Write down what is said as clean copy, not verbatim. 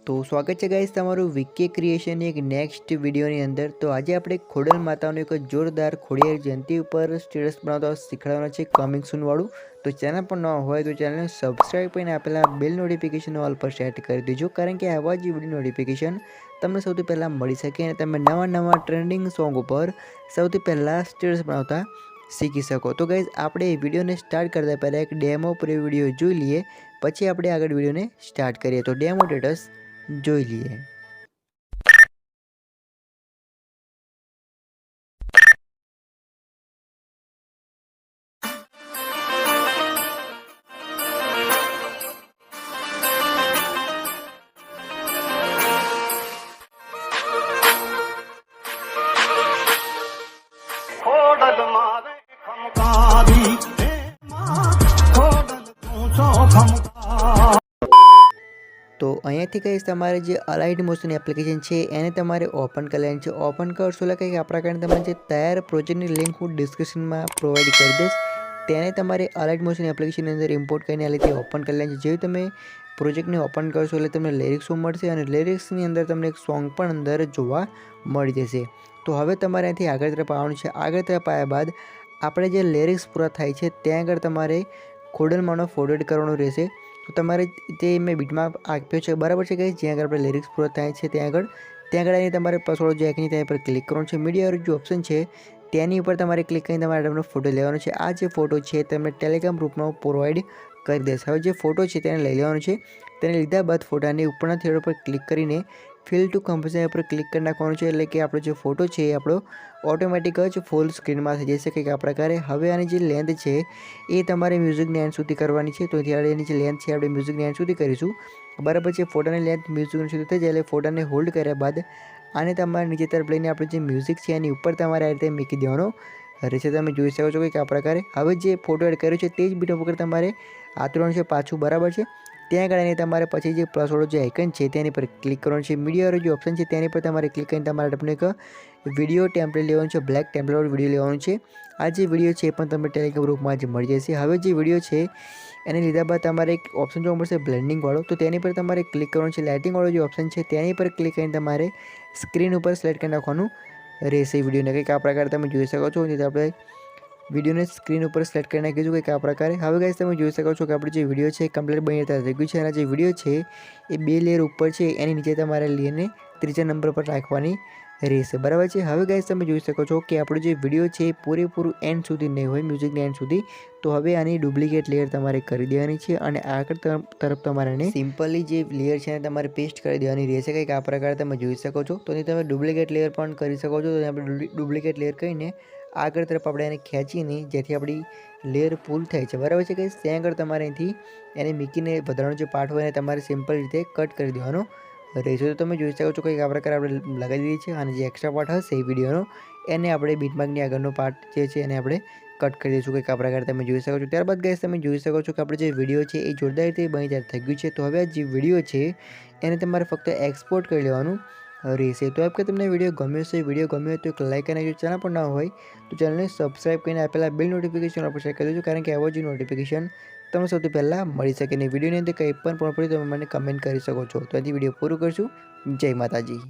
तो स्वागत है गाइस तमारू वीके क्रिएशन एक नेक्स्ट वीडियोની અંદર। તો આજે આપણે ખોડલ માતાનો એક જોરદાર ખોડિયાર જયંતિ ઉપર સ્ટેટસ બનાવતા શીખવાડવાનો છે કમિંગ સૂન વાળું। તો ચેનલ પર ન હોય તો ચેનલને સબસ્ક્રાઇબ કરીને આપેલા બેલ નોટિફિકેશન ઓલ પર સેટ કરી દેજો, કારણ કે આવા જ વિડિયો નોટિફિકેશન તમને સૌથી પહેલા મળી શકે અને તમે નવા ટ્રેન્ડિંગ સોંગ ઉપર સૌથી પહેલા સ્ટેટસ બનાવતા सीखी सको। तो गाइज आपणे विडियो ने स्टार्ट करता पहला एक डेमो प्री विडियो જોઈ લઈએ, પછી આપણે આગળ વિડિયો ને સ્ટાર્ટ કરીએ। तो डेमो स्टेटस જોઈ લઈએ। तो અહીંયાથી કહીશ તમારે જે અલાઇટ મોશન એપ્લિકેશન છે એને તમારે ઓપન કરી લેવાની છે। ઓપન કરશો એટલે કંઈક આ પ્રકારની તમારે જે તૈયાર પ્રોજેક્ટની લિંક હું ડિસ્ક્રિપ્શનમાં પ્રોવાઈડ કરી દઈશ, તેને તમારે અલાઇટ મોશન એપ્લિકેશનની અંદર ઇમ્પોર્ટ કરીને આ રીતે ઓપન કરી લેવાની છે। જેવું તમે પ્રોજેક્ટને ઓપન કરશો એટલે તમને લિરિક્સો મળશે અને લિરિક્સની અંદર તમને એક સોંગ પણ અંદર જોવા મળી જશે। તો હવે તમારે અહીંથી આગળ તરફ આવવાનું છે। આગળ તરફ આવ્યા બાદ આપણે જે લિરિક્સ પૂરા થાય છે ત્યાં આગળ તમારે ખોડલમાંનો ફોટો એડ કરવાનો રહેશે। तो तमारे ते मैं बीटमार्क आप्यो छे बराबर है गाइस, ज्यां आगळ लिरिक्स पूरा थाय छे त्यां आगळ तमारे पासवर्ड जो आइकन त्यां पर क्लिक करवानुं छे। मीडिया वाळो जो ऑप्शन छे तेनी पर तमारे क्लिक करीने तमारे आपनो फोटो लेवानो छे। आ जे फोटो छे तमने टेलिग्राम ग्रुपमां प्रोवाइड करी देश। हवे जे फोटो छे तेने लई लेवानो छे। तेने लीधा बाद फोटाने उपरना थेडो पर क्लिक करीने फिल टू कंपोजिशन पर क्लिक कर नाखवानुं छे, એટલે કે આપણો જે ફોટો છે એ આપણો ઓટોમેટિક જ ફૂલ સ્ક્રીનમાં થઈ જશે કંઈક આ પ્રકારે। હવે આની જે લેન્થ છે એ તમારે મ્યુઝિકની એન્ડ સુધી કરવાની છે। તો ત્યારે એની જે લેન્થ છે આપણે મ્યુઝિકની એન્ડ સુધી કરીશું, બરાબર છે। ફોટાની લેન્થ મ્યુઝિકની સુધી થઈ જાય એટલે ફોટાને હોલ્ડ કર્યા બાદ આને તમારે નીચે તરફ લઈને આપણે જે મ્યુઝિક છે એની ઉપર તમારે આ રીતે મૂકી દેવાનો રહેશે। તમે જોઈ શકો છો કંઈક આ પ્રકારે। હવે જે ફોટો એડ કર્યો છે તે જ બીટ ઉપર તમારે આતરવાનું છે પાછું, બરાબર છે। ત્યાં આગળ તમારે પછી જે પ્લસવાળો જે આઇકન છે તેની પર ક્લિક કરવાનું છે। મીડિયાવાળો જે ઓપ્શન છે તેની પર તમારે ક્લિક કરીને તમારે આપણે એક વિડીયો ટેમ્પલેટ લેવાનું છે, બ્લેક ટેમ્પલેટવાળો વિડીયો લેવાનું છે। આ જે વિડીયો છે એ પણ તમને ટેલિગ્રામ ગ્રુપમાં જ મળી જશે। હવે જે વિડીયો છે એને લીધા બાદ તમારે એક ઓપ્શન જોવા મળશે બ્લેન્ડિંગવાળો, તો તેની પર તમારે ક્લિક કરવાનું છે। લાઇટિંગવાળો જે ઓપ્શન છે તેની પર ક્લિક કરીને તમારે સ્ક્રીન ઉપર સિલેક્ટ કરી નાખવાનું રહેશે વિડીયોને કંઈક આ પ્રકારે તમે જોઈ શકો છો। જેથી આપણે વિડીયોને સ્ક્રીન ઉપર સિલેક્ટ કરી નાખીશું કંઈક આ પ્રકારે। હવે ગાઈસ તમે જોઈ શકો છો કે આપણો જે વિડીયો છે કમ્પ્લીટ બની થઈ ગયું છે। અને જે વિડીયો છે એ 2 લેયર ઉપર છે એની નીચે તમારે લઈને ત્રીજા નંબર પર રાખવાની રહેશે, બરાબર છે। હવે ગાઈસ તમે જોઈ શકો છો કે આપણો જે વિડીયો છે એ પૂરેપૂરું એન્ડ સુધી નહીં હોય, મ્યુઝિકની એન્ડ સુધી। તો હવે આની ડુપ્લિકેટ લેયર તમારે કરી દેવાની છે અને આગળ તરફ તમારે આને સિમ્પલી જે લેયર છે એને તમારે પેસ્ટ કરી દેવાની રહેશે કંઈક આ પ્રકારે તમે જોઈ શકો છો। તો તમે ડુપ્લિકેટ લેયર પણ કરી શકો છો। તો આપણે ડુપ્લિકેટ લેયર કરીને આગળ તરફ આપણે એને ખેંચીને જેથી આપણી લેયર ફૂલ થાય છે, બરાબર છે ગાઈસ। ત્યાં આગળ તમારે અહીંથી એને મૂકીને વધારાનો જે પાર્ટ હોય એને તમારે સિમ્પલ રીતે કટ કરી દેવાનો રહેશે। તો તમે જોઈ શકો છો કંઈક આ પ્રકારે આપણે લગાવી દીધી છે અને જે એક્સ્ટ્રા પાર્ટ હશે એ વિડીયોનો એને આપણે બીટમાર્કની આગળનો પાર્ટ જે છે એને આપણે કટ કરી દઈશું કંઈક આ પ્રકારે તમે જોઈ શકો છો। ત્યારબાદ ગાઈસ તમે જોઈ શકો છો કે આપણે જે વિડીયો છે એ જોરદાર રીતે બની તૈયાર થઈ ગયું છે। તો હવે આ જે વિડીયો છે એને તમારે ફક્ત એક્સપોર્ટ કરી લેવાનું રહેશે। તો આપ કે તમને વિડીયો ગમ્યો છે, વિડીયો ગમ્યો હોય તો એક લાઈક અને જો ચેનલ પર ના હોય તો ચેનલને સબસ્ક્રાઇબ કરીને આપેલા બેલ નોટિફિકેશન પર શેર કરી દેજો, કારણ કે આવો જ નોટિફિકેશન તમને સૌથી પહેલાં મળી શકે। ને વિડીયોની અંદર કંઈ પણ પ્રોબ્લેમ પડે તો તમે મને કમેન્ટ કરી શકો છો। તો આથી વિડીયો પૂરું કરશું। જય માતાજી।